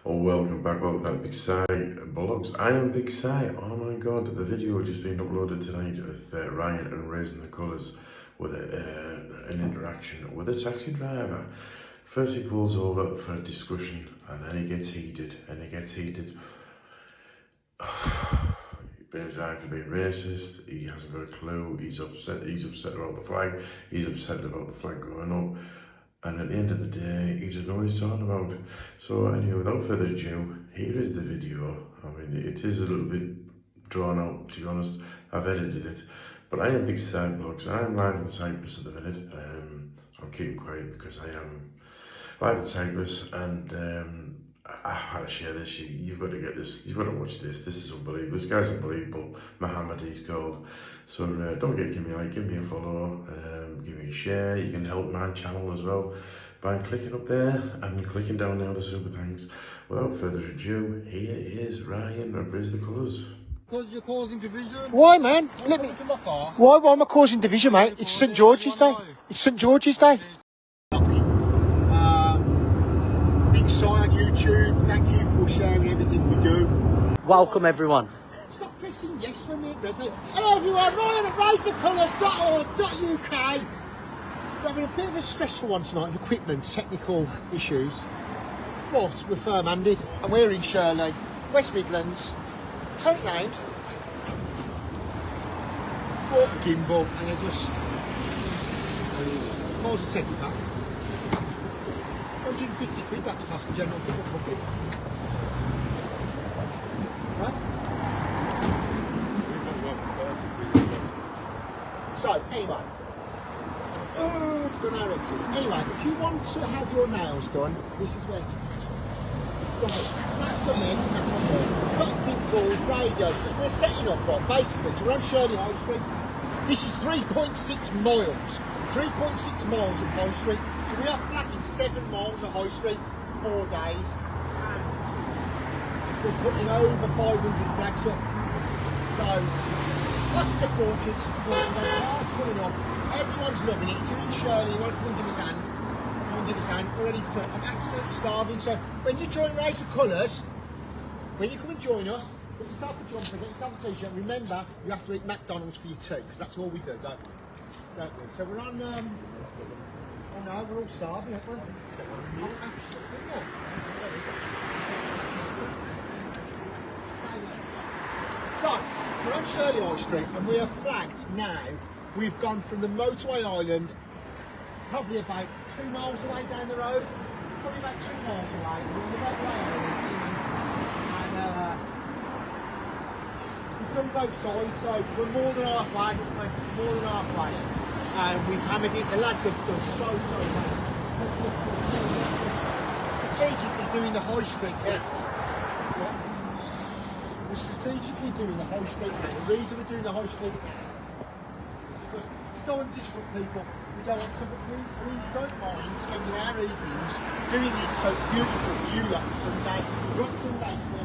Oh, welcome back, welcome back to Big Sigh Blogs. I am Big Sigh. Oh my god, the video just been uploaded tonight of Ryan and Raising the Colours with an interaction with a taxi driver. First he pulls over for a discussion and then he gets heated, He blames Ryan for being racist, he hasn't got a clue, he's upset about the flag, he's upset about the flag going up. And at the end of the day, he doesn't know what he's talking about. So anyway, without further ado, here is the video. I mean, it is a little bit drawn out, to be honest. I've edited it. But I am Big Sigh Blogs. I am live in Cyprus at the minute. I'm keeping quiet because I am live in Cyprus, and I had to share this. You've got to get this. You've got to watch this. This is unbelievable. This guy's unbelievable. Mohammed, he's called. So don't forget to give me a like, give me a follow, give me a share. You can help my channel as well by clicking up there and clicking down there the super thanks. Without further ado, here is Ryan and Raise the Colours. Because you're causing division. Why, man? Let me. Why am I causing division, mate? It's St George's Day. It's St George's Day. Big Sigh on YouTube. Thank you for sharing everything we do. Welcome, everyone. Stop pressing yes when we're ready. Hello, everyone. Ryan at RaiseTheColours.org.uk. We're having a bit of a stressful one tonight with equipment, technical issues. But we're firm-handed, and we're in Shirley, West Midlands. Turn it round. Bought a gimbal, and I just might as well take it back. 150 quid, that's cost the general public bucket. Right? So, anyway. Oh, it's done already. Anyway, if you want to have your nails done, this is where to put. That's done then, that's not good. Got gimbals, radios, because we're setting up on, basically, so we're on Shirley High Street. This is 3.6 miles. 3.6 miles of High Street. So we are flagging 7 miles of High Street, 4 days. And we're putting over 500 flags up. So it's costing a fortune, it's a fortune. They're hard putting on. Everyone's loving it. If you're in Shirley, you want to come and give us a hand, come and give us a hand. Already full. I'm absolutely starving. So when you join Raise the Colours, when you come and join us, get yourself a jumper, get yourself a t-shirt. Remember, you have to eat McDonald's for your tea, because that's all we do, don't we? So we're on, oh no, we're all starving, aren't we? So, we're on Shirley High Street, and we are flagged now. We've gone from the motorway island, probably about 2 miles away down the road, probably about 2 miles away. We're on the motorway island, and we've done both sides, so we're more than halfway, and we've hammered it. The lads have done so well. Strategically doing the high street now. We're strategically doing the high street now. The reason we're doing the high street now is because we don't want to disrupt people. We don't mind spending our evenings doing it so beautiful for you lot on Sunday. We're on Sunday to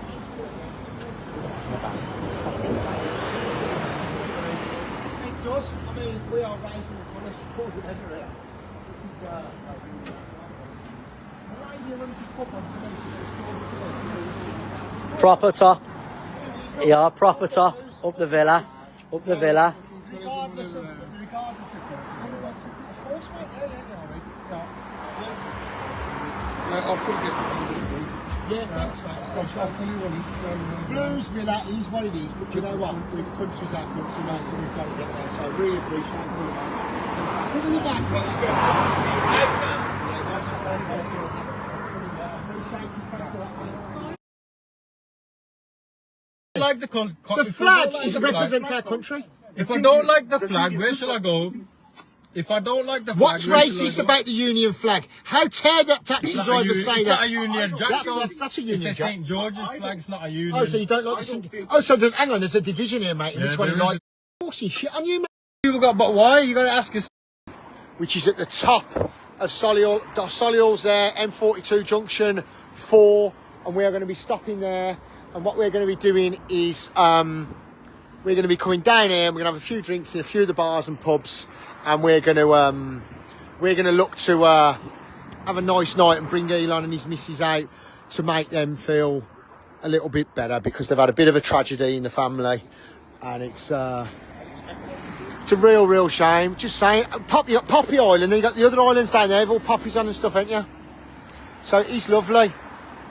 It does. I mean, we are raising the colours more than ever here. This is a lady who runs a pub on Sunday. Proper top. Yeah, proper top. Up the villa. Regardless of of course, mate. I'll forget. Yeah, thanks, mate. I'll tell you what Blues Villa is what it is, but you know what? We've country's our country, mate, so we've got to get there. So I really appreciate it. Put in the back, mate. Like the flag represents our country. If I don't like the flag, where shall I go? If I don't like the flag, what's racist about the Union flag? How dare that taxi driver say that? It's not a Union Jack. That's a Union Jack. It's a St George's flag, it's not a Union. Oh, so you don't like the St. Oh, so hang on, there's a division here, mate, in which one you like. Forcing shit on you, mate. People got, but why? You got to ask us. Which is at the top of Solihull's there, M42 junction 4, and we are going to be stopping there. And what we're going to be doing is we're going to be coming down here, and we're going to have a few drinks in a few of the bars and pubs, and we're going to look to have a nice night and bring Elon and his missus out to make them feel a little bit better because they've had a bit of a tragedy in the family, and it's a real shame. Just saying, Poppy Island, and you got the other islands down there, with all poppies on and stuff, ain't you? So it's lovely.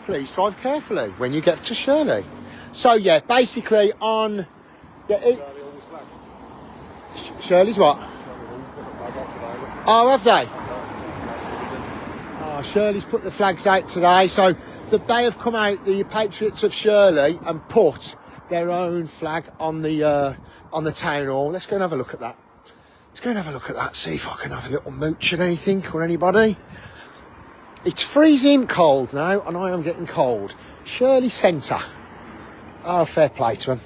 Please drive carefully when you get to Shirley. So yeah, basically on Shirley's what? Oh, have they? Oh, Shirley's put the flags out today. So they have come out, the Patriots of Shirley, and put their own flag on the town hall. Let's go and have a look at that. Let's go and have a look at that. See if I can have a little mooch at anything or anybody. It's freezing cold now, and I am getting cold. Shirley Centre. Oh, fair play to them.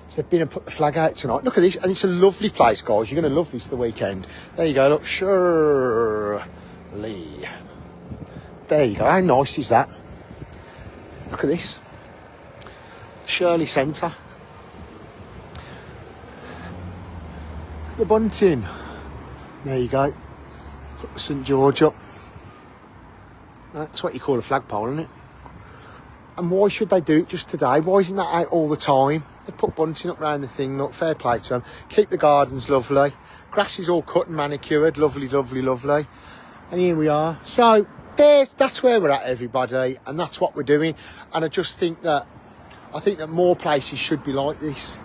So they've been and put the flag out tonight. Look at this, and it's a lovely place, guys. You're going to love this the weekend. There you go, look, Shirley. There you go, how nice is that? Look at this. Shirley Centre. Look at the bunting. There you go. Put the St George up. That's what you call a flagpole, isn't it? And why should they do it just today? Why isn't that out all the time? They put bunting up round the thing. Look, fair play to them. Keep the gardens lovely. Grass is all cut and manicured. Lovely, lovely, lovely. And here we are. So that's where we're at, everybody, and that's what we're doing. And I just think that more places should be like this.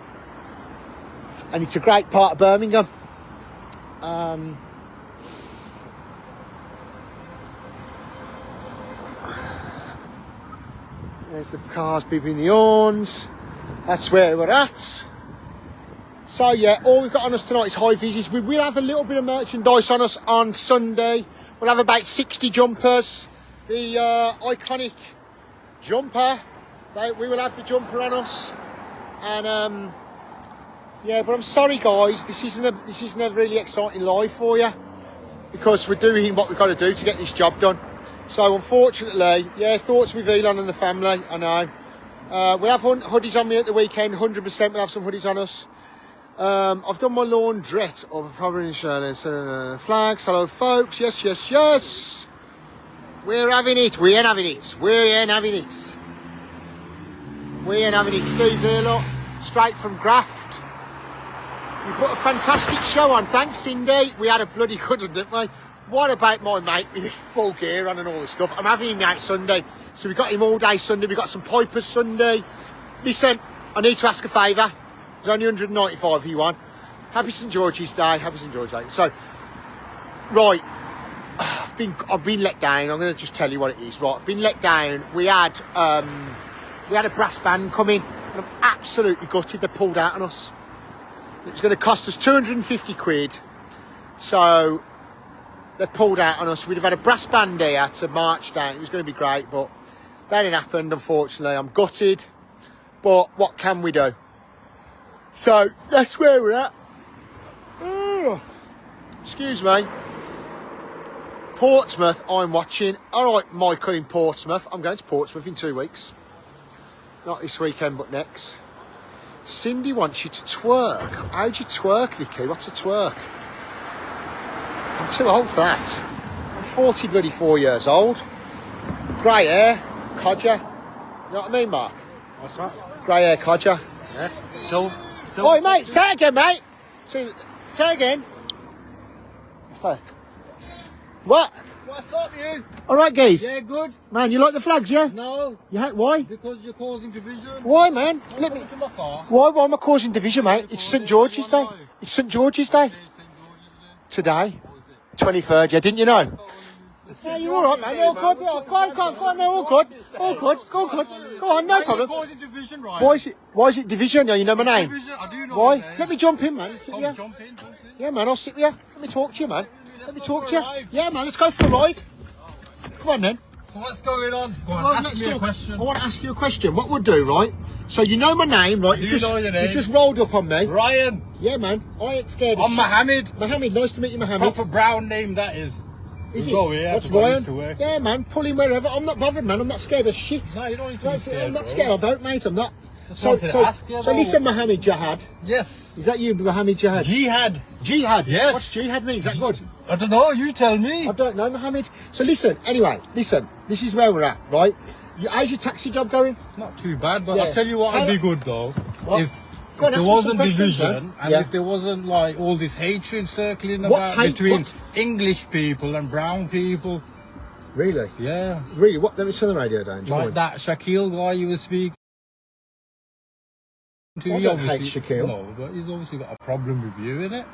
And it's a great part of Birmingham. There's the cars beeping the horns. That's where we're at. So yeah, all we've got on us tonight is high vises. We will have a little bit of merchandise on us on Sunday. We'll have about 60 jumpers. The iconic jumper. We will have the jumper on us. And yeah, but I'm sorry guys, this isn't a really exciting live for you, because we're doing what we've got to do to get this job done. So unfortunately, yeah, thoughts with Elon and the family, I know. We'll have hoodies on me at the weekend, 100% we'll have some hoodies on us. I've done my laundrette, or probably in Shirley. Flags, hello folks, yes. We're having it, we ain't having it. Steve's here, look, straight from Graft. You put a fantastic show on, thanks Cindy. We had a bloody good one, didn't we? What about my mate with full gear on and all this stuff? I'm having him out Sunday. So we got him all day Sunday. We got some Pipers Sunday. Listen, I need to ask a favour. There's only 195 if you want. Happy St George's Day. So, right. I've been let down. I'm going to just tell you what it is. Right, I've been let down. We had a brass band come in, and I'm absolutely gutted. They pulled out on us. It was going to cost us 250 quid. So they pulled out on us. We'd have had a brass band here to march down. It was going to be great, but that didn't happen, unfortunately. I'm gutted, but what can we do? So that's where we're at. Excuse me. Portsmouth, I'm watching. All right, Michael in Portsmouth. I'm going to Portsmouth in 2 weeks. Not this weekend, but next. Cindy wants you to twerk. How do you twerk, Vicky? What's a twerk? I'm too old for that. I'm 44 years old. Grey hair, codger. You know what I mean, Mark? What's that? Grey hair, codger. Yeah. So. Oi, mate, say it again, mate. Say it again. What? What's up, you? All right, guys. Yeah, good. Man, you like the flags, yeah? No. Yeah. Why? Because you're causing division. Why, man? Let me to my car. Why am I causing division, mate? It's St George's Day. It's St George's Day. Today. 23rd, yeah, didn't you know? Yeah, you're all right, man. You're all good. Go on, no, all good. Go on, no problem. Causing division, right? Why is it division? You know my name. Division, I do know Why? your name. Let me jump in, man. Sit Come, here. jump in. Yeah, man, I'll sit with you. Let me talk to you, man. Yeah, man, let's go for a ride. Come on, then. So what's going on? Go on, ask me a question. I want to ask you a question. What we'll do, right? So you know my name, right? I do know your name. You just rolled up on me. Ryan. Yeah, man. I ain't scared of I'm Mohammed. Mohammed, nice to meet you, Mohammed. Proper brown name that is. Is Go it? here, What's to go Ryan? to work. Yeah, man. Pull him wherever. I'm not bothered, man. I'm not scared of shit. No, you don't need to be scared, I'm not bro. scared. I don't, mate. I'm not. Just wanted to ask you, so though. listen, Mohammed Jihad. Yes. Is that you, Mohammed Jihad? Jihad. Jihad. Yes. What's jihad mean? Is that good? I don't know, you tell me. I don't know, Mohammed. So listen, anyway, this is where we're at, right? How's your taxi job going? Not too bad, but Yeah. I'll tell you what would be good though. What? If Go on, there ask me some wasn't questions, division man. and Yeah. if there wasn't like all this hatred circling What's about hate- between what's- English people and brown people. Really? Yeah. Really? What? Let me turn the radio down. Do you Like mind? that Shaquille guy you were speaking to. I he don't hate obviously- Shaquille. No, but he's obviously got a problem with you, innit?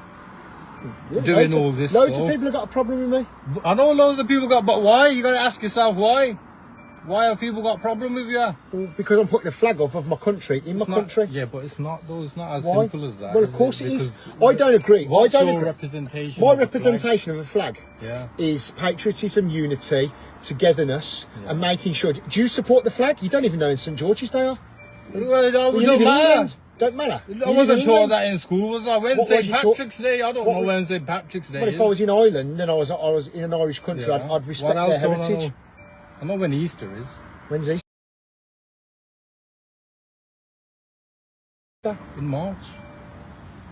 Yeah, doing loads of- all this Loads stuff. of people have got a problem with me. I know loads of people got, but why? You gotta ask yourself why. Why have people got a problem with you? Well, because I'm putting a flag up of my country in It's my not- country. Yeah, but it's not though. It's not as Why? simple as that. Well, of course it Because is. I don't agree. What's I don't your agree. representation? My of the flag? representation of a flag Yeah. is patriotism, unity, togetherness, and making sure. Do you support the flag? You don't even know in St George's Day are. Well, it Well, don't you live in matter. England. Don't matter. You I live wasn't in taught England. that in school, was I? When's What St. was you taught? Patrick's Day? I don't What know was- when St. Patrick's Day But is. if I was in Ireland and I was in an Irish country, Yeah. I'd What respect else their don't I heritage. know? I know when Easter is. When's Easter? In March.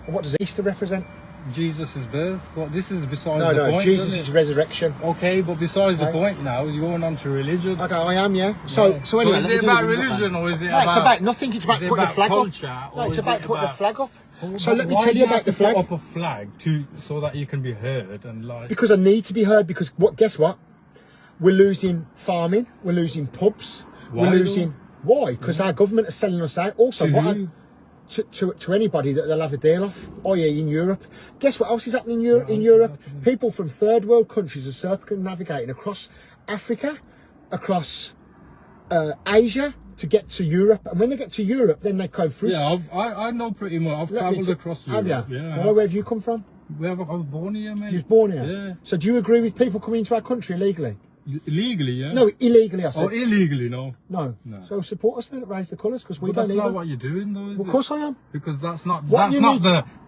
And what does Easter represent? Jesus' birth. Well, this is besides No, the no, point. Jesus' isn't it? resurrection. Okay, but besides the Right. point now, you're going on to religion. Okay, I am, yeah. So anyway, is let it me do about the- religion or is it No, about... it's about nothing. It's about is it putting the about flag culture, up. or No, it's is about it putting the about- flag up. Well, So let me why tell do you have about the to put flag. up a flag so that you can be heard and like... Because I need to be heard. Because what? Guess what? We're losing farming. We're losing pubs. Why We're though? losing. Why? Because our government is selling us out. Also, To what? who? To anybody that they'll have a deal off, i.e. in Europe. Guess what else is happening in Europe? What In else is Europe, happening? people from third world countries are circumnavigating across Africa, across Asia to get to Europe. And when they get to Europe, then they go through. Yeah, I know pretty much. I've Let me travelled t- across Have Europe. you? Yeah. Why, where have you come from? I was born here, mate. You was born here. Yeah. So do you agree with people coming into our country illegally? Illegally, yeah. No, illegally. I said. Oh, illegally, no. No. No. So support us then. Raise the colours because we But don't that's need not them. what you're doing, though, is Well, it? of course I am. Because that's not What you need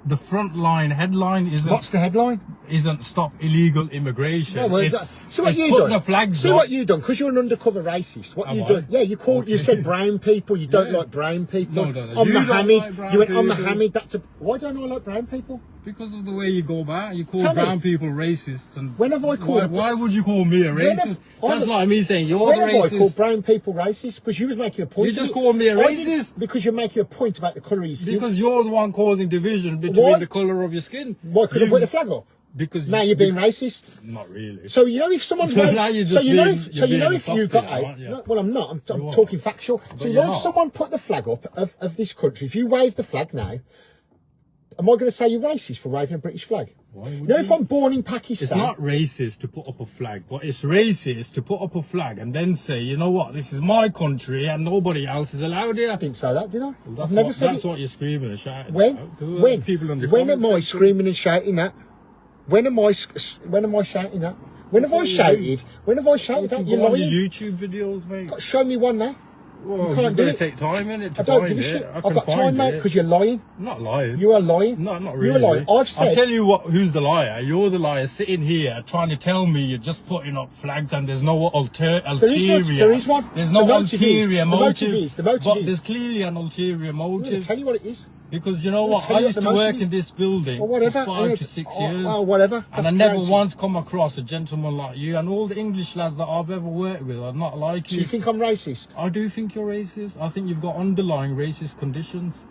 the front line headline. What's the headline? Isn't stop illegal immigration. No, well, it's so what it's you putting done? the flags See up. what you done? Because you're an undercover racist. What Am you I? done? Yeah, you called. You Okay. said brown people. You don't Yeah. like brown people. No, no, no. I'm You don't Mohammed. like brown You went. I'm people. Mohammed. That's a. Why don't I like brown people? Because of the way you go about, you call Tell me. brown people racist. And When have I called? why would you call me a When have- racist? I That's was- like me saying you're When the have I called racist. brown people racist? Because you was making a point. You to just me. called me a I didn't- racist. because you're making a point about the colour of your skin. Because you're the one causing division between Why? the colour of your skin. Why? Because I You- put the flag up. Because Now you're being racist. Not really. So you know if someone So now you're just you know being- if, you're so you know being if a you got softy now, out. aren't you? No, well, I'm not. I'm You are. talking factual. So But you you're know if not. someone put the flag up of this country, if you wave the flag now, am I going to say you're racist for waving a British flag? Why would You know, you? if I'm born in It's Pakistan, not racist to put up a flag, but it's racist to put up a flag and then say, you know what, this is my country and nobody else is allowed here. I didn't say that, did I? That's I've never what, said that's it. what you're screaming and shouting When? about. Who are When? people in the When am comments I section? screaming and shouting that? When am I shouting that? When have I shouted? When have I shouted that? You You're go on your lying. YouTube videos, mate. Show me one now. Well, you can't it's do gonna it. take time, innit, to I don't find give a it. shit. I I've can got time, find mate, it. because you're lying. I'm not lying. You are lying. No, not You're really. lying. I've said. I'll tell you what. Who's the liar? You're the liar, sitting here trying to tell me you're just putting up flags and there's no ulterior. There is one. There's no The motive is- ulterior the motive is- the motive but is- there's clearly an ulterior I'm going motive. to tell you what it is. Because you know I'm what? gonna tell I you used what to the work motive in this building Well, whatever. for I'm 5 gonna- to 6 oh, years. well, whatever. And That's I never granted. once come across a gentleman like you, and all the English lads that I've ever worked with are not like Do you. you think I'm racist? I do think you're racist. I think you've got underlying racist conditions.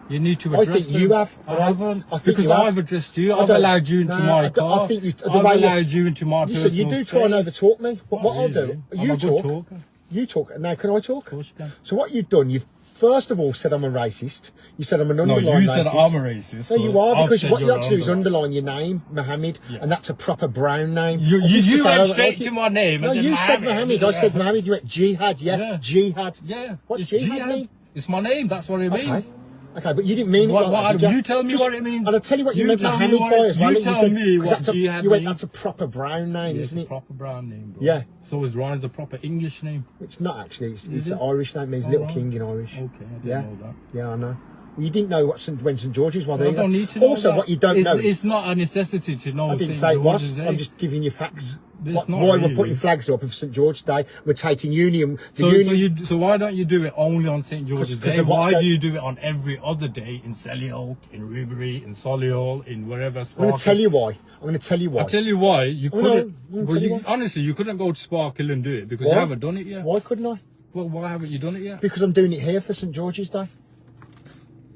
You need to I address think you them. have. I haven't. I think because you have. I've addressed you. I I've don't- allowed you into no, my I don't- car. I think you- the I've way you- allowed you into my Listen, personal you do try and space. overtalk me. But Not what I'll really. do, I'm you a good talk. talker. You talk. Now, can I talk? Of course you can. So what you've done, you've first of all said I'm a racist. You said I'm an No, underlying you racist. said I'm a racist. No, so you are, I've because said what you you're have to do is underlying. underline your name, Mohammed, Yeah. and that's a proper brown name. You As if to say, went I don't straight like it. to my name. No, and you said Mohammed. Mohammed. I said Mohammed. You went jihad. Yeah, Yeah. jihad. Yeah. What's it's jihad mean? It's my name. That's what it Okay. means. Okay, but you didn't mean What- it like what- that, did you tell me what it means. And I'll tell you what you You meant tell me Mohammed what by it- as well. you tell me 'cause what that's a, jihad you went, means. that's a proper brown name, It's isn't a it? proper brown name, bro. Yeah. So is Ryan's a proper English name. It's not actually. It's It an is? Irish name. It means Oh, Little right. King in Irish. Okay, I didn't Yeah. know that. Yeah, I know. Well, you didn't know when St George's was. I there. don't need to know Also, that. what you don't it's, know. It's not a necessity to know. I didn't St. say it was. George's Day. I'm just giving you facts. It's not Why really. we're putting flags up of St George's Day? We're taking Union. The Union. So why don't you do it only on St. George's 'Cause Day? of what's Why go- do you do it on every other day in Selly in Rubery, in Solihull, in wherever? I'm going to tell you why. I'm going to tell you why. I'll tell you why. You Oh, no, couldn't. I'm gonna well, tell you why. honestly, you couldn't go to Sparkhill and do it because Why? you haven't done it yet. Why couldn't I? Well, why haven't you done it yet? Because I'm doing it here for St George's Day.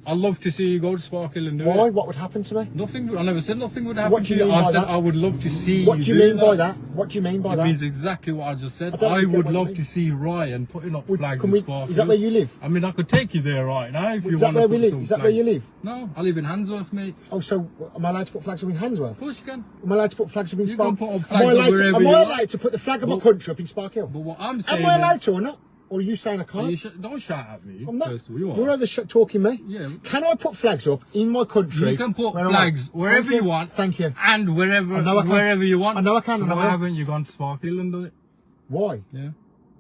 I'd love to see you go to Sparkhill and do Why? it. What would happen to me? Nothing. I never said nothing would happen What do to you you. mean I by said that? I would love to see What you do you mean by that? What do you mean by It that? means exactly what I just said. I don't I get would what you love mean. to see Ryan putting up flags Can in we, Sparkhill. is that where you live? I mean, I could take you there right now if you Is that want to where put we live? some Is that where you flags. live? No, I live in Handsworth, mate. Oh, so am I allowed to put flags up in Handsworth? Of course you can. Am I allowed to put flags up in You can Sparkhill? put up flags up wherever Am you I like. allowed to put the flag of my But- country up in Sparkhill? But what I'm saying Am I allowed is, to or not? Or are you saying I can't? don't shout at me. I'm not. First of all, you are. You're over talking me. Yeah. Can I put flags up in my country? You can put where I flags want? wherever Thank you want. Thank you. And wherever I know I can. wherever you want. I know I can, So I know why I will. haven't you gone to Sparkhill and done it? Why? Yeah.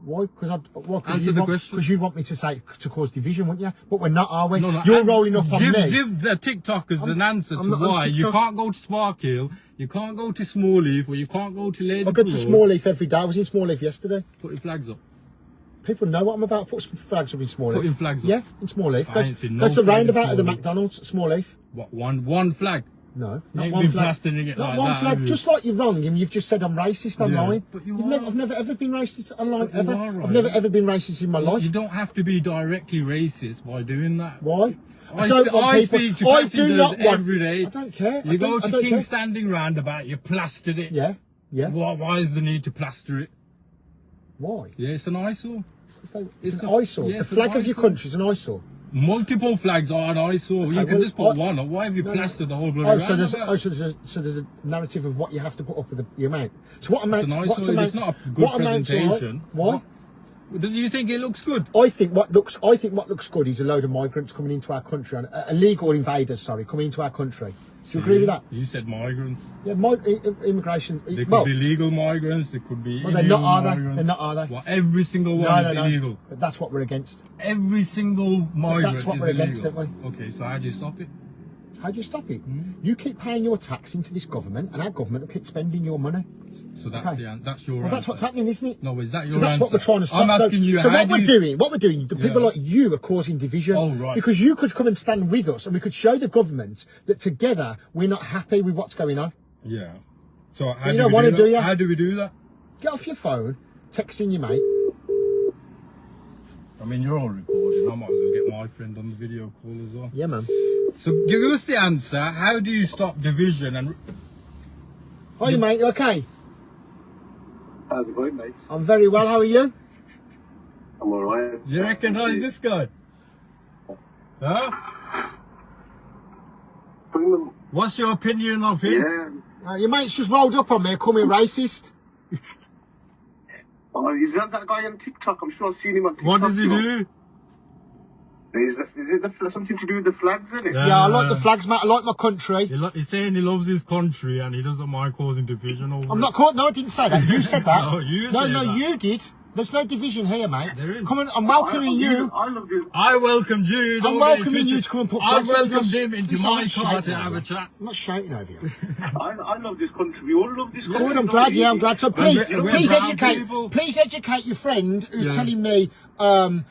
Why? Because Answer the question. Because you want me to say to cause division, wouldn't you? But we're not, are we? No, You're and rolling up on give, me. Give the TikTokers an answer I'm to not on why you TikTok. can't go to Sparkhill, you can't go to Smallleaf, or you can't go to Lady I go to Broad. Smallleaf every day. I was in Smallleaf yesterday. Put your flags up. People know what I'm about. Put some flags up in Smallleaf. Putting flags up? Yeah, in Smallleaf. I Go ain't to, seen go no to the flag in roundabout at the Smallleaf. McDonald's at Smallleaf. What, one flag? No, You not ain't one been flag. plastering it Not like one that, flag. have you? Just like you're wrong, and you've just said I'm racist online. but you I've never ever been racist online But you ever. are, I've right? never ever been racist in my life. You don't have to be directly racist by doing that. Why? I want speak to I do passengers not want. every day. I don't care. You go to I don't King's care. Standing Roundabout, you plastered it. Yeah, yeah. Why is the need to plaster it? Why? Yeah, it's an eyesore. It's It's an a- eyesore. yeah, The it's an flag of your eyesore. country is an eyesore. Multiple flags are an eyesore. You Okay, can well, just put I- one up. Why have you No, plastered the whole bloody Oh, so there's roundabout? so there's a narrative of what you have to put up with the amount. So what amounts? It's an What's eyesore. amount? It's not a good what amounts are presentation. Why? Do you think it looks good? I think what looks good is a load of migrants coming into our country, and illegal invaders, sorry, coming into our country. Do you agree with that? You said migrants. Yeah, immigration. They could Well, be legal migrants. They could be well, they're illegal not, are they? migrants. They're not, are they? Well, every single one No, is no, illegal. no. But that's what we're against. Every single migrant that's what is we're against, illegal. don't Okay, so how do you stop it? How do you stop it? Hmm? You keep paying your tax into this government, and our government will keep spending your money. So that's Okay. that's your Well, answer. that's what's happening, isn't it? No, is that your So that's answer? what we're trying to stop. I'm asking you. So how what do we're you- doing, the people Yeah. like you are causing division. Oh, right. Because you could come and stand with us, and we could show the government that together we're not happy with what's going on. Yeah. So how You do don't we wanna do do that? ya? How do we do that? Get off your phone, texting your mate. I mean, you're all recording. I might as well get my friend on the video call as well. Yeah, man. So give us the answer. How do you stop division? And Hi, mate. You okay? How's it going, mate? I'm very well. How are you? I'm alright. do you recognise this guy? Huh? What's your opinion of him? Yeah. Your mate's just rolled up on me, called me a racist. Oh, is that guy on TikTok? I'm sure I've seen him on TikTok. What does he you know. do? Is it something to do with the flags, isn't it? Yeah, I like the flags, mate. I like my country. He's saying he loves his country and he doesn't mind causing division over I'm it. not caught. No, I didn't say that. You said that. No, you No, said no, that. you did. There's no division here, mate. There is. Come on, I'm welcoming you. I love this. I welcomed you. I'm don't get it welcoming twisted. you to come and put I flags up with welcomed us. him into Listen, my I'm car shouting to over have you. a chat. I'm not shouting over you. I love this country. We all love this country. Good, I'm glad. Yeah, I'm glad. So please, we're please brown educate. people. Please educate your friend who's Yeah. telling me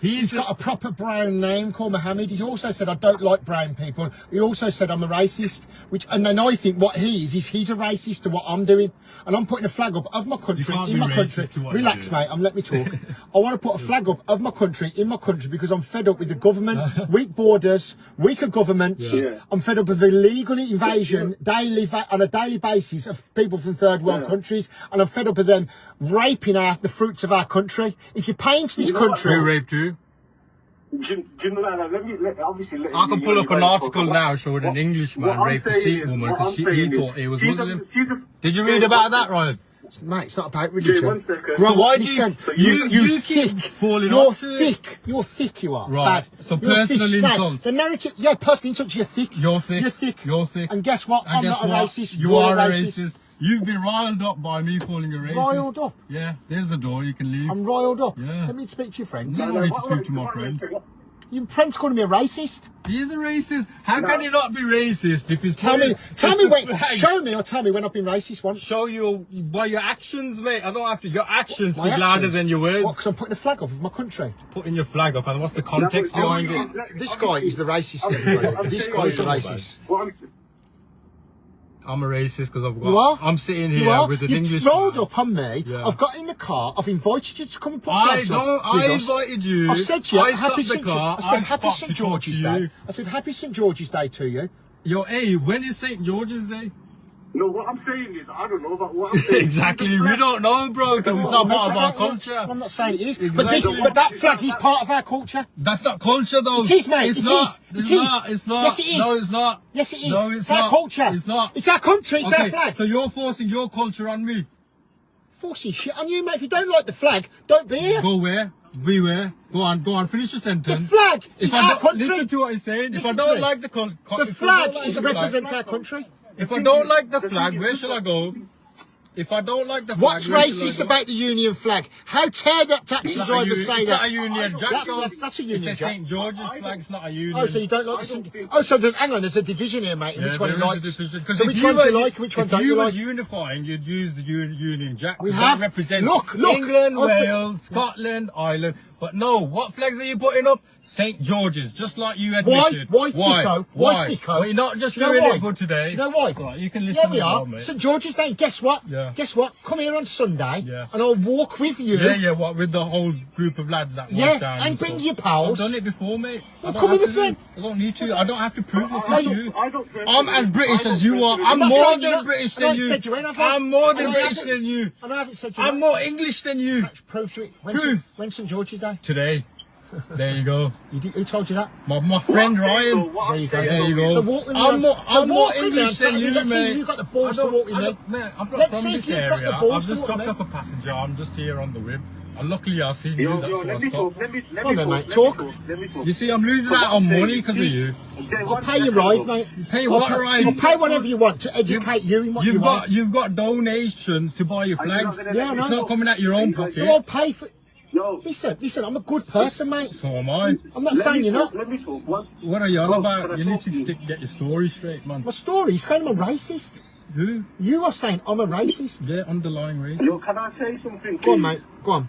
he's He's got a proper brown name called Mohammed. He also said I don't like brown people. He also said I'm a racist. And then I think what he is he's a racist to what I'm doing. And I'm putting a flag up of my country can't in be my racist country. to what you Relax, do. mate. Let me talk. I want to put a flag up of my country in my country because I'm fed up with the government, weak borders, weaker governments. Yeah. I'm fed up with illegal invasion on a daily basis of people from third world Yeah. countries, and I'm fed up with them raping the fruits of our country. If you're paying to this You know what, country, Who raped you? Jim, obviously. I can pull up an article now showing an Englishman raped a Sikh woman because he thought he was Muslim. Did you read about that, Ryan? mate, it's not about religion. one second. Grow So why up, do you- listen, so you thick. keep falling You're off to it? thick. You're thick. You are. Right, Bad. so You're personal thick. Bad. insults. The narrative. Yeah, personal insults. You're thick. You're thick. You're thick. You're thick. And guess what? And I'm guess not a what? racist. You You're are a a racist. racist. You've been riled up by me calling you racist. Riled up? Yeah, there's the door. You can leave. I'm riled up. Yeah. Let me speak to your friend. You don't need to speak to my friend. Your friend's calling me a racist. He is a racist. How can he not be racist if he's Tell me when. Show me or tell me when I've been racist once. Show you by your actions, mate. I don't have to. Your actions My speak louder actions. than your words. What? Because I'm putting a flag up of my country. Putting your flag up, and what's the context behind it? This guy is the racist. Everybody. This guy is the racist. I'm a racist because I've got. You are? I'm sitting You here are? with an You've English. rolled man. up on me. Yeah. I've got in the car. I've invited you to come and put I flags up don't. with I us. invited you. I've said to you, I happy stopped St. the car. I said I happy stopped St. to talk George's to Day. you. I said happy St. George's Day to you. Yo, hey, when is St. George's Day? No, what I'm saying is, I don't know about what I'm saying. Exactly. We don't know, bro, because it's not part of our I'm culture. not saying it is, Exactly. but that flag is part of our culture. That's not culture, though. It is, mate. It's It not. is. It's It is. not. It's not. Yes, it is. No, it's not. Yes, it is. No, it's our not. culture. It's not. It's our country. It's our Okay, flag. so you're forcing your culture on me. Forcing shit on you, mate. If you don't like the flag, don't be here. Go where? Be where? Go on. Finish your The sentence. flag is If I our don't country. listen to what he's saying, if I Listen to don't me. like the The flag represents our country. If I don't like the flag, where shall I go? If I don't like the flag, What's where shall I racist go? about the Union flag? How dare that taxi It's not a driver Union- say it's that? not a Union Jack, though. That's a It Union says Jack. St. George's flag, it's not a Union. Oh, so you don't like the St. Oh, so hang on, there's a division here, mate. Yeah, Which one you there is a like? division. 'Cause So if which you one do were- you like? Which one if don't you you was like? unifying, you'd use the Union Jack. We That have. represents Look, England, okay. Wales, Scotland, Ireland. But no, what flags are you putting up? St. George's, just like you Why? admitted. Why Fico? Why Fico? Well, you're not just Do you know doing why? it for today. Do you know why? It's all right, you can listen Yeah, we as well, are. mate. St. George's Day. Guess what? Yeah. Guess what? Come here on Sunday, Yeah. and I'll walk with you. Yeah, what, with the whole group of lads that Yeah, walk down. and bring stuff. your pals. I've done it before, mate. Well, I don't come have with us to then. I don't need to. I don't have to prove this I to don't- you. I don't I'm as British as you are. I'm not more saying you're than not- British I than haven't you. said you ain't, have I? I'm more than I British haven't- than you. And I haven't said you I'm not. more English than you. Prove to it. Proof. When's St. George's Day? Today. There you go. Who told you that? My friend Ryan. There you go. There you go. So walk with me. I'm more walk with me English on than Saturday. you, Let's see mate. if you've got the balls I to don't- walk with I me. don't- mate, I'm not Let's from see this if you've got the area. balls I've to just walk dropped with off a passenger. I'm just here on the whib. And luckily I've seen you. Yo, That's yo, why I let me stopped. talk. Let me Come on talk. then, mate, Let me talk. Let me talk. You see, I'm losing So out what on I'm money saying, because of see, you. okay, I'll one pay you second, ride, though. mate. Pay what ride? I'll pay whatever you want to educate you in what you want. You've got donations to buy your Are you not flags. gonna Yeah, I let me know. It's not talk? coming out your own Are you guys- So I'll pocket. pay for... Yo, Listen, I'm a good person, mate. So am I. I'm not let saying me you're talk, not. Let me talk. One. What are you on Bro, about? can I You need talk to to you? get your story straight, man. My story is kind of a racist. Who? You are saying I'm a racist. Yeah, underlying Yo, racist. can I say something? Go on, please? mate. Go on.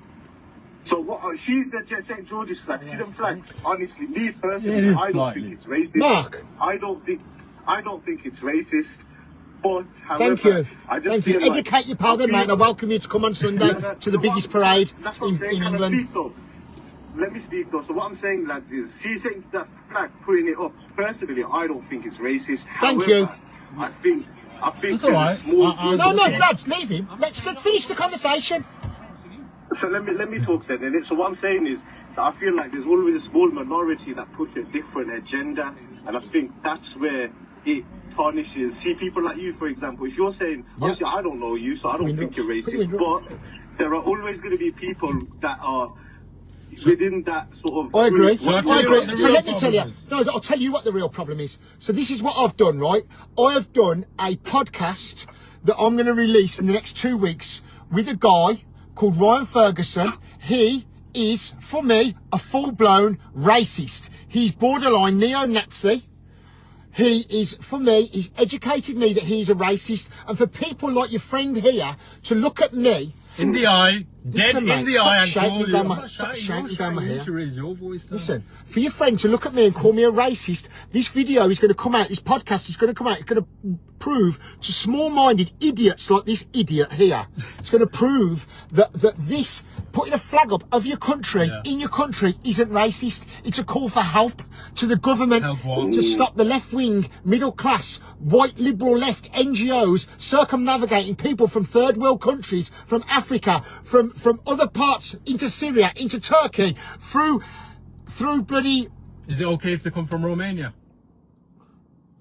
So what? She's the St. George's flag. See them flags? Honestly, me personally, Yeah, it is I don't slightly. think it's racist. Mark. I don't think it's racist. But however, Thank you. I just Thank you. feel like- Educate your pal then, mate. I welcome you to come on Sunday to the biggest parade That's what I'm in saying. Can I England. speak, though? Let me speak though. So what I'm saying, lads, is she's saying that flag, putting it up. Personally, I don't think it's racist. Thank However, you. I think That's there's all a right. small I- group No, of no, people- lads, leave him. Let's finish the conversation. So let me talk then. innit? So what I'm saying is, so I feel like there's always a small minority that push a different agenda, and I think that's where it tarnishes. See, people like you, for example, if you're saying, obviously I don't know you, so I don't think you're racist, but there are always going to be people that are within that sort of... I agree. group. So I I tell you agree. what the So real let me tell you. problem is. No, I'll tell you what the real problem is. So this is what I've done, right? I have done a podcast that I'm going to release in the next 2 weeks with a guy called Ryan Ferguson. He is, for me, a full-blown racist. He's borderline neo-Nazi. He is, for me, he's educated me that he's a racist. And for people like your friend here to look at me... In the eye, dead Listen, in mate, the stop eye, and shouting call you. down I'm my- not stop shouting, shouting you're down my shouting. You hair. need to raise your voice now. Listen, for your friend to look at me and call me a racist, this video is going to come out, this podcast is going to come out, it's going to prove to small-minded idiots like this idiot here, it's going to prove that this, putting a flag up of your country, in your country, isn't racist. It's a call for help to the government Help what? to stop the left-wing, middle-class, white liberal left NGOs circumnavigating people from third world countries, from Africa, from other parts, into Syria, into Turkey, through bloody... Is it okay if they come from Romania?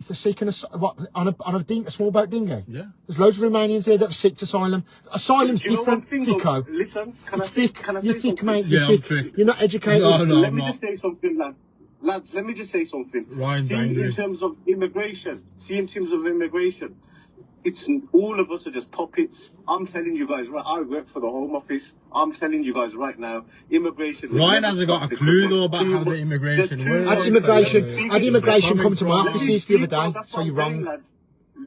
If they're seeking on a small boat dinghy? Yeah. There's loads of Romanians here that have seeked asylum. Asylum's Do you know one different, thing, though? Fico. Listen, can I It's say- thick. can I You're say thick, something? mate. You're Yeah, I'm thick. thick. You're not educated. No, no. Let I'm me not. just say something, lads. Lads, let me just say something. Ryan's See, angry. in terms of immigration, it's all of us are just puppets. I'm telling you guys, right, I work for the Home Office. I'm telling you guys right now, immigration... Ryan hasn't got a clue though about how the immigration works. I had immigration come to my offices the other day, That's so what you're I'm saying, wrong. lads.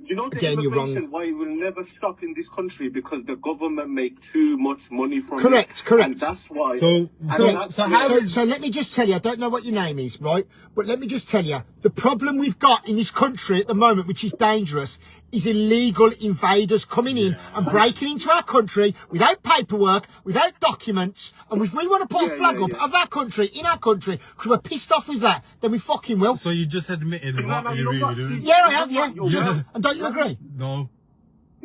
You know the Again, you're immigration, wrong. why it will never stop in this country, because the government make too much money from Correct, it. correct. And that's why... So and that's- how is... So let me just tell you, I don't know what your name is, right? But let me just tell you, The problem we've got in this country at the moment, which is dangerous, is illegal invaders coming in and breaking into our country without paperwork, without documents. And if we want to put a flag up of our country, in our country, because we're pissed off with that, then we fucking will. So you just admitted what you're really doing? Yeah, I have, yeah. And don't you agree? No.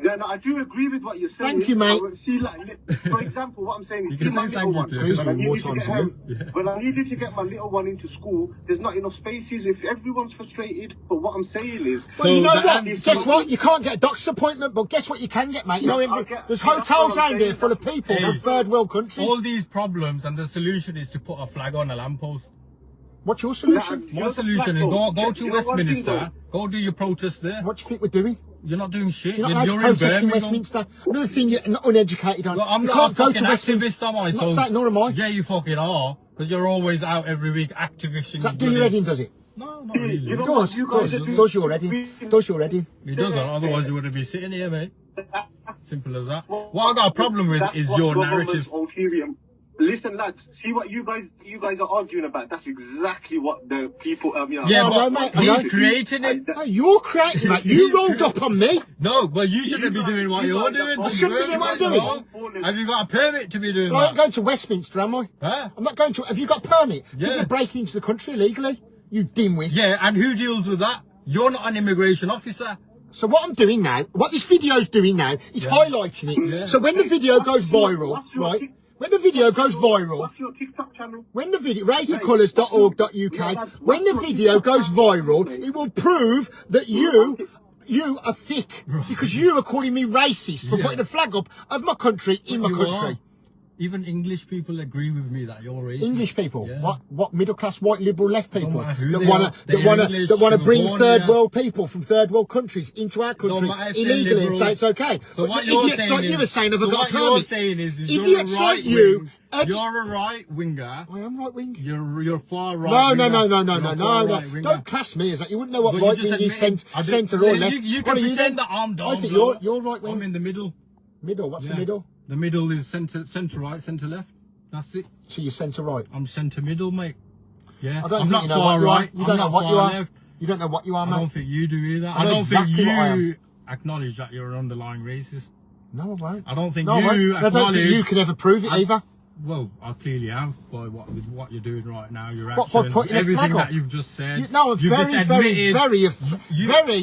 Yeah, no, I do agree with what you're saying. Thank you, mate. See, like, for example, what I'm saying is, You can say thank you to Agrees with more times than you. when I needed to get my little one into school, there's not enough spaces. If everyone's frustrated, but what I'm saying is, Well, you know the what? answer- Guess what? You can't get a doctor's appointment, but guess what you can get, mate? You know, there's hotels around here full of people from third world countries. All these problems, and the solution is to put a flag on a lamppost. What's your solution? My solution is go to Westminster, go do your protest there. What do you think we're doing? You're not doing shit. You're not allowed to in protest in Birmingham. Westminster. Another thing you're uneducated on. Well, I'm you not can't a go fucking to Westminster. activist, am I? I'm not saying, nor am I. Yeah, you fucking are. Because you're always out every week activisting. Does that do your heading, does it? No, not really. You know Does your heading. Does your heading. It doesn't, otherwise you wouldn't be sitting here, mate. Simple as that. What I got a problem with That's is what your government's narrative. ulterior. Listen, lads, see what you guys are arguing about. That's exactly what the people. Yeah, No, but mate, he's no. creating it. No, you're creating, mate. You rolled up on me. No, but you shouldn't be doing what you're doing. I shouldn't be doing what I'm doing. Have you got a permit to be doing I ain't that? going to Westminster, am I? Huh? I'm not going to. Have you got a permit? Yeah. You're breaking into the country illegally. You dimwit. Yeah, and who deals with that? You're not an immigration officer. So what I'm doing now, what this video's doing now, is highlighting it. Yeah. So when the video goes viral, right? When the video goes viral, What's your TikTok channel? when the video, razorcolours.org.uk, when the video goes viral, it will prove that you are thick because you are calling me racist for Yeah. putting a flag up of my country in my You country. are. Even English people agree with me that you're racist. English people, Yeah. what middle class white liberal left people matter who that they wanna are, they're English, that wanna they were bring born third here. world people from third world countries into our country matter if they're illegally and liberal. say it's okay. So But what the you're idiots saying like is, you are saying, have I so got a what you're permit? saying is Idiots you're a like right you. wing. You're a right winger. I am right wing. You're far right. No, winger. no. You're far right winger. Don't class me as that. You wouldn't know what But you right just wing is, admitted- I do- centre or you- left. You What can are you pretend then? that I'm down. I think low. you're right wing. I'm in the middle. Middle. What's Yeah. the middle? The middle is centre right, centre left. That's it. So you're centre right. I'm centre middle, mate. Yeah. I don't I'm think not you know far what you are. right. You I'm don't know not what you far are. left. You don't know what you are, I mate. don't think you do either. I I know don't exactly think what I you acknowledge that you're an underlying racist. No, I won't. I don't think No, I won't. you And I don't think acknowledge. you can ever prove it either. Well, I clearly have with what you're doing right now. Your What, by actions, putting a everything flag up? that you've just said. No, I'm you've just admitted.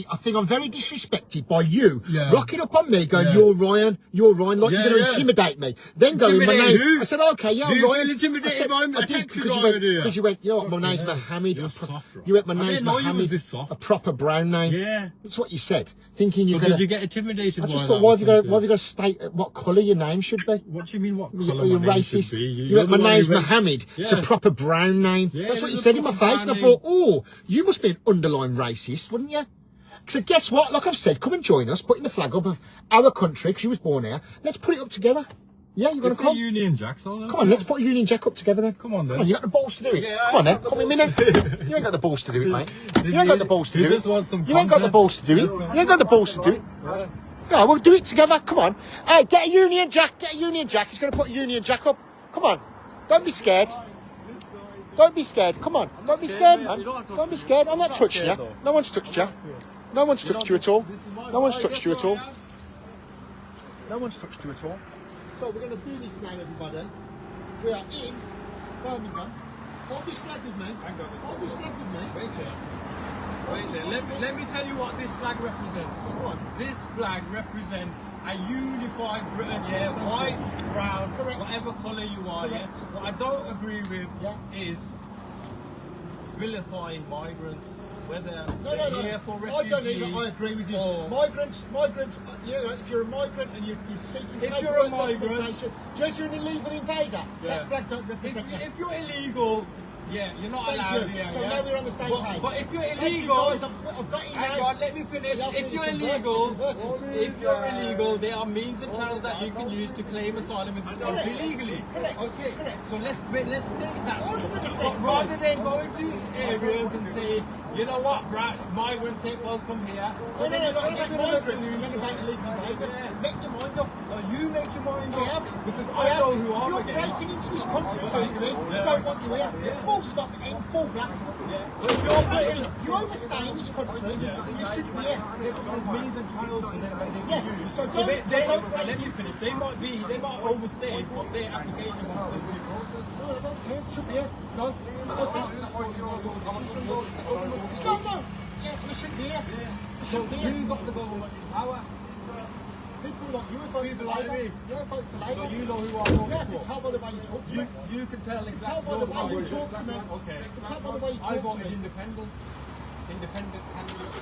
I think I'm very disrespected by you. Yeah. Rocking up on me, going, Yeah. you're Ryan, like Yeah, you're going to yeah. intimidate me. Then going, my Intimidate name. who? I said, okay, yeah, Do I'm you Ryan. feel intimidated I said, by a I did, taxi because driver, do you? because you went, you know what, my name's Yeah. Mohammed. You're soft, bro. You went, my I name's didn't know you was Mohammed. this soft. A proper brown name. Yeah. That's what you said. Thinking So you're going did to. you get intimidated I by just that? thought, why have you got to state what colour your name should be? What do you mean? What You're colour my name should racist. be? You went, my You're the one name's who went- Mohammed. It's a Yeah. proper brown name. Yeah, That's it what you is a said in my proper face. And I brown thought, oh, you must be an underlying racist, wouldn't you? So guess what? Like I've said, come and join us, putting the flag up of our country, because you was born here. Let's put it up together. Yeah, you're going It's to the come? Union Jacks, all Come on, let's put a Union Jack up together then. Come on then. Come on, you got the balls to do it. Yeah, come on then, I've come with me then. You ain't got the balls to do it, mate. You ain't got the balls to You do just it. want some You ain't got the content. balls to do it. You ain't got the balls to do it. Yeah, we'll do it together. Come on. Hey, get a Union Jack. Get a Union Jack. He's going to put a Union Jack up. Come on. Don't be scared. Don't be scared. Come on. Don't be scared, man. Don't be scared. I'm not touching you. No one's touched you. No one's touched you at all. No one's touched you at all. No one's touched you at all. So we're going to do this now, everybody. We are in Birmingham. Hold this flag with me. Hold this flag with me. Wait there. Let me tell you what this flag represents. Go on. This flag represents a unified Britain, yeah, white, brown, Correct. whatever colour you are, yeah. Correct. What I don't agree with Yeah. is vilifying migrants, whether No, they're here for I don't refugees. even. I agree with you. or- Migrants. You know, if you're a migrant and you're seeking If paperwork you're a migrant- documentation, just you're an illegal invader. Yeah. That flag don't represent you. If you're illegal, yeah, you're not Thank allowed you. here. So yeah? now we're on the same page. But if you're Thank you, illegal, guys. I've got you hang now. on, let me finish. Yeah, If you're it's illegal, converted. if you're illegal, there are means and channels that you can use to claim asylum in this country Correct. legally. Correct. Okay. Correct. So let's state that. 100%. But rather than going to areas and say, you know what, migrants ain't welcome here. No, then you've got to about get rid of the migrants and then solution. about illegal invaders. Yeah. Make your mind up. You make your mind I up have. because I I have. know who If I'm you're against. breaking into this country illegally, you don't want to hear. full stop in full blast. You overstay in this country, you should be here. Means and channels for them that they Yeah, can use. so So don't break let me finish. They might overstay, but their application wants to be processed. No, I don't care. It should be here. No. No. Yeah, you should be here. You So should be here. you got the government in power. People like you vote People for like Labour. me. You vote for Labour. So you know who I'm voting Yeah, I can for. tell by the way you talk to me. You can tell Tell exactly. by the way you talk to me. Okay. I can tell by the way you I talk to voted me. independent candidate.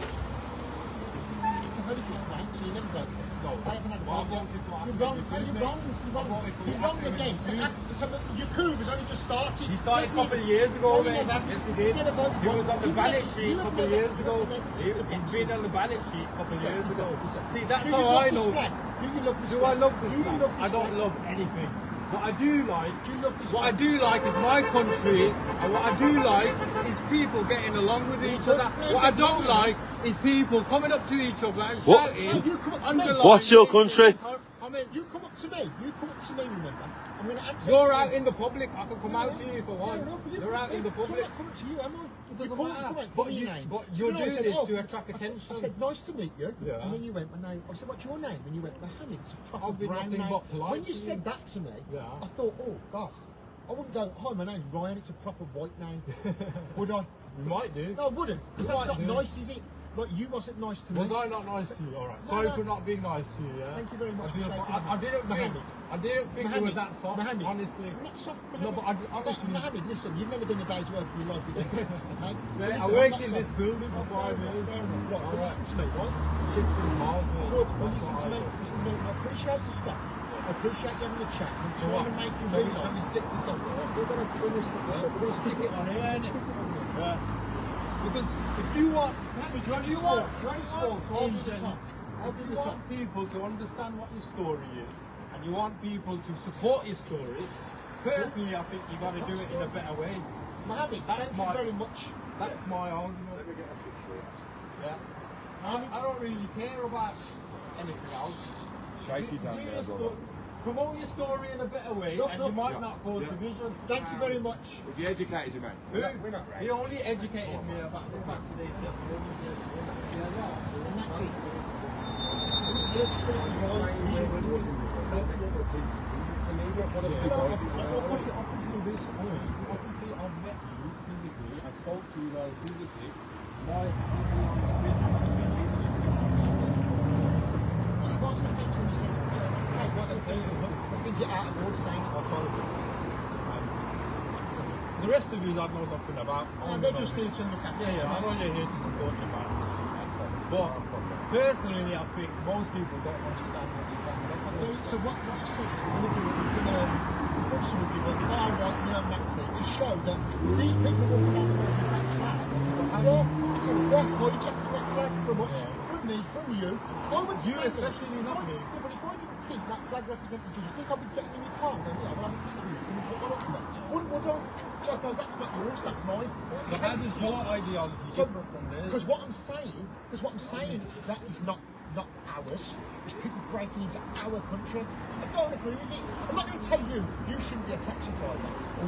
You've only just played, so you never voted. No. I haven't had a Well, I vote. voted for You're wrong. academic You're wrong. You're wrong. voted for You're wrong academic again. So your coup has only just started. He started Yes, a couple he- of years ago, No, he mate. never. Yes, he He's did. never voted He was once. on the You've balance never- sheet a you've couple of never- years ago. you've never ticked a box. He's been on the balance sheet a couple of years ago. Listen. See, that's Do you how love I this know. flag? Do you love this Do I flag? love this Do you flag? love this I don't flag? love anything. What I do like, Do you love this what I flag? do like is my country, and what I do like is people getting along with each other. What I don't like is people coming up to each other and What? shouting. No, you come up to me. underlining What's your country? comments. You come up to me. You come up to me, remember? I'm going to answer. You're you. out in the public. I can come out to you if I Fair want. enough, you You're come out to in me. the So I'm public. not coming to you, am I? It You doesn't call matter. me, But call me you- your name. but So you're then I doing said, this oh, to attract I said, attention. nice to meet you. Yeah. And then you went, my name. I said, what's your name? And you went, Mohammed. It's a proper I've been brand nothing name. but polite When you to said you. that to me, Yeah. I thought, oh, God. I wouldn't go, hi, my name's Ryan. It's a proper white name. Would I? You might do. No, I wouldn't. Because You that's might not do. nice, is it? Like, you wasn't nice to me. Was I not nice to you? All right. No, Sorry no. for not being nice to you. Yeah. Thank you very much I for didn't- shaking I hand. didn't think. Mohammed. I didn't think you were that soft. Mohammed. Honestly. I'm not soft, No, Mohammed. but honestly. Mohammed, listen, you've never done a day's work in your life with English, okay? But I listen, worked I'm not in soft. this building for Oh, 5 fair years. enough, fair enough. Right, but Alright. listen to me, right? Shifting miles, mate. Good, well, That's listen what to I me. do. Listen to me. I appreciate your stuff. I appreciate you having a chat. I'm So trying what? to make you Shall we realise. stick this up? Yeah? We're going to stick this up. We're going to stick it on here. Yeah. Because if you want, Mohammed, you're only you small. want, You're only small, so I'll do the Asians, top. I'll do if the you top. want people to understand what your story is, and you want people to support your story, personally, I think you got to do it in a better way. Mohammed, That's thank you my- very much. That's my argument. Yeah. I don't really care about anything else. Shake his hand Do there, your brother. sto- Promote your story in a better way, Look, and look. you might Yeah. not cause Yeah. division. Thank you very much. Is he educated, you man? Who? He only educated me about the fact that they said And that's it. Here to Christmas, it wasn't offensive when you said it. Hey, it wasn't offensive. I think you're out of order saying it. the rest of you I know nothing about. And they're just here to look after Yeah, us, yeah, I know mate. you're here to support your man. But personally, I think most people don't understand what you stand up for. So what I said is we're going to do it. We've done something with a far right neo-Nazi to show that these people walking around with that flag, they're hijacking that flag from us, from me, from you. I would You stand there. especially, not me. Yeah, but if I didn't think that flag represented you think I'd be getting in your car and going, yeah, we'll have a picture of you. Can you put one up there? Would I? Jack, no, that's not yours, that's mine. So how does your ideology different from theirs? Because what I'm saying, that is not ours. It's people breaking into our country. I don't agree with it. I'm not going to tell you you shouldn't be a taxi driver. Or